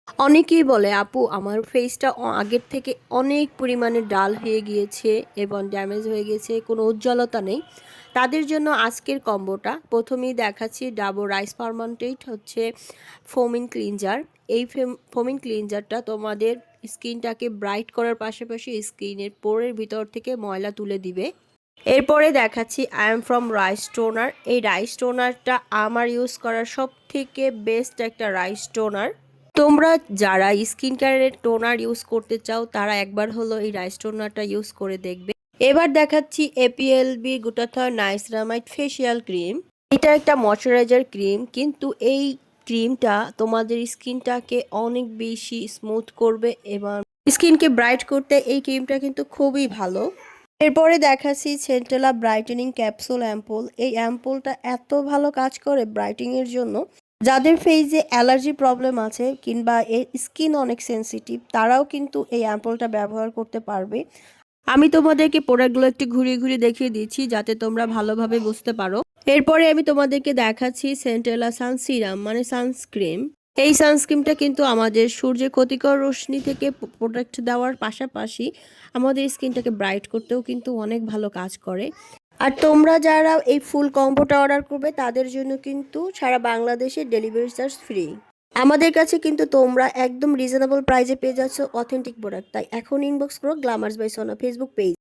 অনেকেই বলে আপু আমার ফেসটা আগের থেকে অনেক পরিমাণে ডাল হয়ে গিয়েছে এবং ড্যামেজ হয়ে গেছে, কোনো উজ্জ্বলতা নেই। তাদের জন্য আজকের কম্বোটা প্রথমেই দেখাচ্ছি। ডাবর রাইস পারমান্টেট হচ্ছে ফোমিন ক্লিনজার। এই ফোমিন ক্লিনজারটা তোমাদের স্কিনটাকে ব্রাইট করার পাশাপাশি স্কিনের পোরের ভিতর থেকে ময়লা তুলে দিবে। এরপরে দেখাচ্ছি I am from rice toner. এই রাইস টোনারটা আমার ইউজ করার সব থেকে বেস্ট একটা রাইস টোনার। তোমরা যারা স্কিন কেয়ারের টোনার ইউজ করতে চাও তারা একবার হলো এই রাইস টোনারটা ইউজ করে দেখবে। এবার দেখাচ্ছি এপিএলবি গ্লুটাথিয়ন নাইসিনামাইড ফেসিয়াল ক্রিম। এটা একটা ময়শ্চারাইজার ক্রিম, কিন্তু এই ক্রিমটা তোমাদের স্কিনটাকে অনেক বেশি স্মুথ করবে এবং স্কিনকে ব্রাইট করতে এই ক্রিমটা কিন্তু খুবই ভালো। এরপরে দেখাচ্ছি সেন্টেলা ব্রাইটেনিং ক্যাপসুল অ্যাম্পুল। এই অ্যাম্পুলটা এত ভালো কাজ করে ব্রাইটিং এর জন্য, যাদের ফেসে অ্যালার্জি প্রবলেম আছে কিংবা এর স্কিন অনেক সেনসিটিভ তারাও কিন্তু এই অ্যাম্পুলটা ব্যবহার করতে পারবে। আমি তোমাদেরকে প্রোডাক্টগুলো একটু ঘুরিয়ে ঘুরিয়ে দেখিয়ে দিচ্ছি যাতে তোমরা ভালোভাবে বুঝতে পারো। এরপরে আমি তোমাদেরকে দেখাচ্ছি সেন্টেলা সান সিরাম মানে সানস্ক্রিন। এই সানস্ক্রিনটা কিন্তু আমাদের সূর্যের ক্ষতিকর রশ্মি থেকে প্রোটেক্ট দেওয়ার পাশাপাশি আমাদের স্কিনটাকে ব্রাইট করতেও কিন্তু অনেক ভালো কাজ করে। আর তোমরা যারা এই ফুল কম্বোটা অর্ডার করবে তাদের জন্য কিন্তু সারা বাংলাদেশে ডেলিভারি চার্জ ফ্রি। আমাদের কাছে কিন্তু তোমরা একদম রিজনেবল প্রাইসে পেয়ে যাচ্ছ অথেন্টিক প্রোডাক্ট। তাই এখন ইনবক্স করো গ্ল্যামার্স বাই সোনা ফেসবুক পেজ।